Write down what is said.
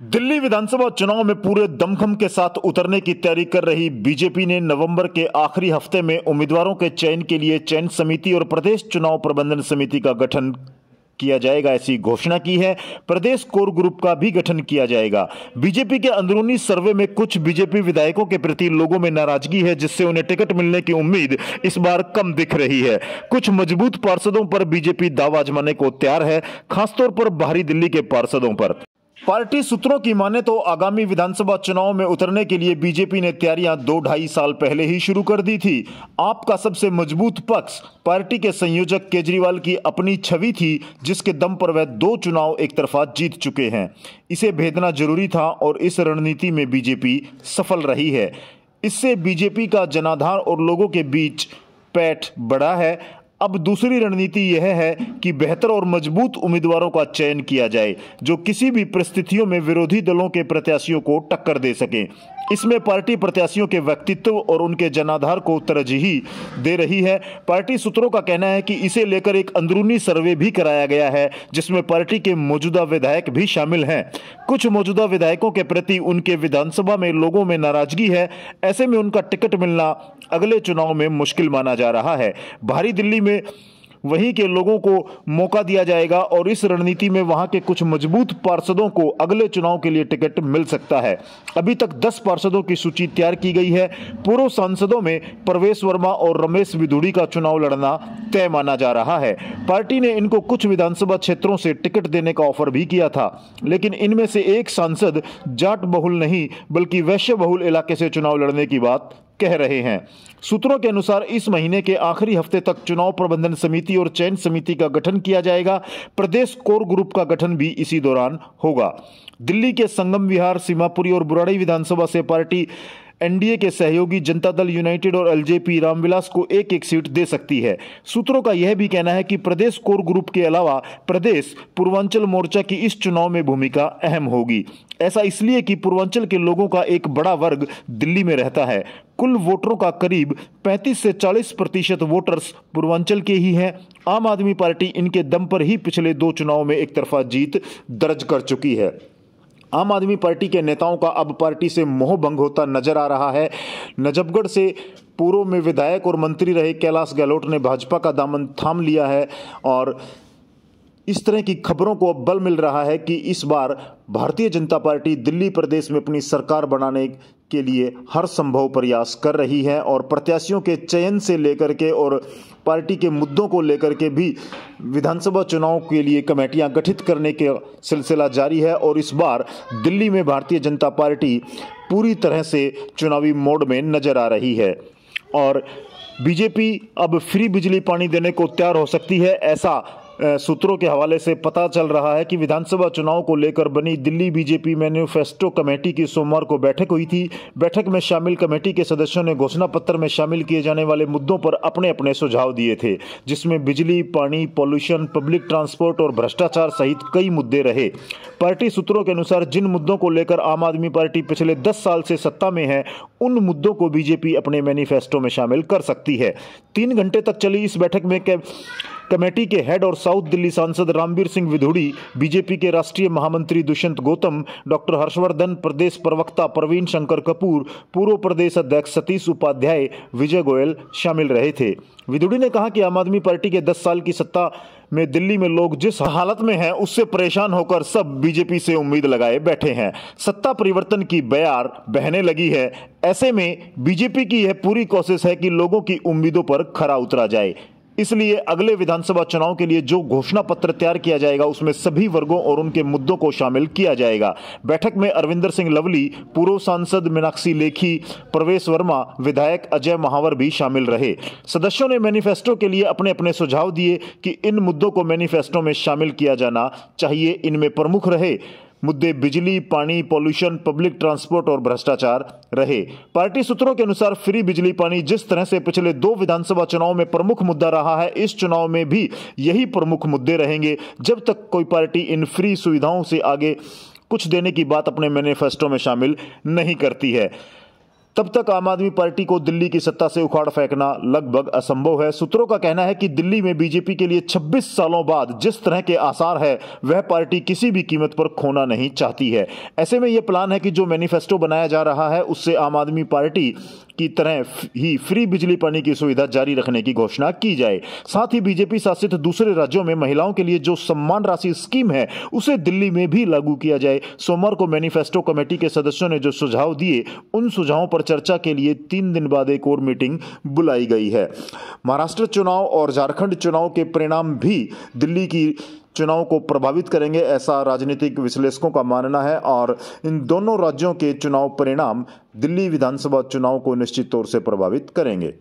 दिल्ली विधानसभा चुनाव में पूरे दमखम के साथ उतरने की तैयारी कर रही बीजेपी ने नवंबर के आखिरी हफ्ते में उम्मीदवारों के चयन के लिए चयन समिति और प्रदेश चुनाव प्रबंधन समिति का गठन किया जाएगा, ऐसी घोषणा की है। प्रदेश कोर ग्रुप का भी गठन किया जाएगा। बीजेपी के अंदरूनी सर्वे में कुछ बीजेपी विधायकों के प्रति लोगों में नाराजगी है, जिससे उन्हें टिकट मिलने की उम्मीद इस बार कम दिख रही है। कुछ मजबूत पार्षदों पर बीजेपी दावा आजमाने को तैयार है, खासतौर पर बाहरी दिल्ली के पार्षदों पर। पार्टी सूत्रों की माने तो आगामी विधानसभा चुनाव में उतरने के लिए बीजेपी ने तैयारियां 2-2.5 साल पहले ही शुरू कर दी थी। आप का सबसे मजबूत पक्ष पार्टी के संयोजक केजरीवाल की अपनी छवि थी, जिसके दम पर वह 2 चुनाव एक तरफा जीत चुके हैं। इसे भेदना जरूरी था और इस रणनीति में बीजेपी सफल रही है। इससे बीजेपी का जनाधार और लोगों के बीच पैठ बढ़ा है। अब दूसरी रणनीति यह है कि बेहतर और मजबूत उम्मीदवारों का चयन किया जाए, जो किसी भी परिस्थितियों में विरोधी दलों के प्रत्याशियों को टक्कर दे सकें। इसमें पार्टी प्रत्याशियों के व्यक्तित्व और उनके जनाधार को तरजीह दे रही है। पार्टी सूत्रों का कहना है कि इसे लेकर एक अंदरूनी सर्वे भी कराया गया है, जिसमें पार्टी के मौजूदा विधायक भी शामिल हैं। कुछ मौजूदा विधायकों के प्रति उनके विधानसभा में लोगों में नाराजगी है। ऐसे में उनका टिकट मिलना अगले चुनाव में मुश्किल माना जा रहा है। बाहरी दिल्ली में वहीं के लोगों को मौका दिया जाएगा और इस रणनीति में वहां के कुछ मजबूत पार्षदों को अगले चुनाव के लिए टिकट मिल सकता है। अभी तक 10 पार्षदों की सूची तैयार की गई है। पूर्व सांसदों में प्रवेश वर्मा और रमेश विधुड़ी का चुनाव लड़ना तय माना जा रहा है। पार्टी ने इनको कुछ विधानसभा क्षेत्रों से टिकट देने का ऑफर भी किया था, लेकिन इनमें से एक सांसद जाट बहुल नहीं बल्कि वैश्य बहुल इलाके से चुनाव लड़ने की बात कह रहे हैं। सूत्रों के अनुसार इस महीने के आखिरी हफ्ते तक चुनाव प्रबंधन समिति और चयन समिति का गठन किया जाएगा। प्रदेश कोर ग्रुप का गठन भी इसी दौरान होगा। दिल्ली के संगम विहार, सीमापुरी और बुराड़ी विधानसभा से पार्टी एनडीए के सहयोगी जनता दल यूनाइटेड और एलजेपी रामविलास को एक एक सीट दे सकती है। सूत्रों का यह भी कहना है कि प्रदेश कोर ग्रुप के अलावा प्रदेश पूर्वांचल मोर्चा की इस चुनाव में भूमिका अहम होगी। ऐसा इसलिए कि पूर्वांचल के लोगों का एक बड़ा वर्ग दिल्ली में रहता है। कुल वोटरों का करीब 35 से 40% वोटर्स पूर्वांचल के ही हैं। आम आदमी पार्टी इनके दम पर ही पिछले 2 चुनाव में एक तरफा जीत दर्ज कर चुकी है। आम आदमी पार्टी के नेताओं का अब पार्टी से मोह भंग होता नजर आ रहा है। नजफगढ़ से पूर्व में विधायक और मंत्री रहे कैलाश गहलोत ने भाजपा का दामन थाम लिया है और इस तरह की खबरों को अब बल मिल रहा है कि इस बार भारतीय जनता पार्टी दिल्ली प्रदेश में अपनी सरकार बनाने के लिए हर संभव प्रयास कर रही है और प्रत्याशियों के चयन से लेकर के और पार्टी के मुद्दों को लेकर के भी विधानसभा चुनाव के लिए कमेटियां गठित करने का सिलसिला जारी है। और इस बार दिल्ली में भारतीय जनता पार्टी पूरी तरह से चुनावी मोड में नजर आ रही है और बीजेपी अब फ्री बिजली पानी देने को तैयार हो सकती है। ऐसा सूत्रों के हवाले से पता चल रहा है कि विधानसभा चुनाव को लेकर बनी दिल्ली बीजेपी मैनिफेस्टो कमेटी की सोमवार को बैठक हुई थी। बैठक में शामिल कमेटी के सदस्यों ने घोषणा पत्र में शामिल किए जाने वाले मुद्दों पर अपने अपने सुझाव दिए थे, जिसमें बिजली, पानी, पॉल्यूशन, पब्लिक ट्रांसपोर्ट और भ्रष्टाचार सहित कई मुद्दे रहे। पार्टी सूत्रों के अनुसार जिन मुद्दों को लेकर आम आदमी पार्टी पिछले 10 साल से सत्ता में है, उन मुद्दों को बीजेपी अपने मैनिफेस्टो में शामिल कर सकती है। 3 घंटे तक चली इस बैठक में कमेटी के हेड और साउथ दिल्ली सांसद रामवीर सिंह विधुड़ी, बीजेपी के राष्ट्रीय महामंत्री दुष्यंत गौतम, डॉक्टर हर्षवर्धन, प्रदेश प्रवक्ता प्रवीण शंकर कपूर, पूर्व प्रदेश अध्यक्ष सतीश उपाध्याय, विजय गोयल शामिल रहे थे। विधुड़ी ने कहा कि आम आदमी पार्टी के 10 साल की सत्ता में दिल्ली में लोग जिस हालत में हैं, उससे परेशान होकर सब बीजेपी से उम्मीद लगाए बैठे हैं। सत्ता परिवर्तन की बयार बहने लगी है। ऐसे में बीजेपी की यह पूरी कोशिश है कि लोगों की उम्मीदों पर खरा उतरा जाए। इसलिए अगले विधानसभा चुनाव के लिए जो घोषणा पत्र तैयार किया जाएगा, उसमें सभी वर्गों और उनके मुद्दों को शामिल किया जाएगा। बैठक में अरविंदर सिंह लवली, पूर्व सांसद मीनाक्षी लेखी, प्रवेश वर्मा, विधायक अजय महावर भी शामिल रहे। सदस्यों ने मैनिफेस्टो के लिए अपने अपने सुझाव दिए कि इन मुद्दों को मैनिफेस्टो में शामिल किया जाना चाहिए। इनमें प्रमुख रहे मुद्दे बिजली, पानी, पॉल्यूशन, पब्लिक ट्रांसपोर्ट और भ्रष्टाचार रहे। पार्टी सूत्रों के अनुसार फ्री बिजली पानी जिस तरह से पिछले 2 विधानसभा चुनाव में प्रमुख मुद्दा रहा है, इस चुनाव में भी यही प्रमुख मुद्दे रहेंगे जब तक कोई पार्टी इन फ्री सुविधाओं से आगे कुछ देने की बात अपने मैनिफेस्टो में शामिल नहीं करती है। तब तक आम आदमी पार्टी को दिल्ली की सत्ता से उखाड़ फेंकना लगभग असंभव है। सूत्रों का कहना है कि दिल्ली में बीजेपी के लिए 26 सालों बाद जिस तरह के आसार है वह पार्टी किसी भी कीमत पर खोना नहीं चाहती है। ऐसे में यह प्लान है कि जो मैनिफेस्टो बनाया जा रहा है उससे आम आदमी पार्टी की तरह ही फ्री बिजली पानी की सुविधा जारी रखने की घोषणा की जाए। साथ ही बीजेपी शासित दूसरे राज्यों में महिलाओं के लिए जो सम्मान राशि स्कीम है उसे दिल्ली में भी लागू किया जाए। सोमवार को मैनिफेस्टो कमेटी के सदस्यों ने जो सुझाव दिए उन सुझावों पर चर्चा के लिए 3 दिन बाद एक और मीटिंग बुलाई गई है। महाराष्ट्र चुनाव और झारखंड चुनाव के परिणाम भी दिल्ली की चुनाव को प्रभावित करेंगे, ऐसा राजनीतिक विश्लेषकों का मानना है। और इन दोनों राज्यों के चुनाव परिणाम दिल्ली विधानसभा चुनाव को निश्चित तौर से प्रभावित करेंगे।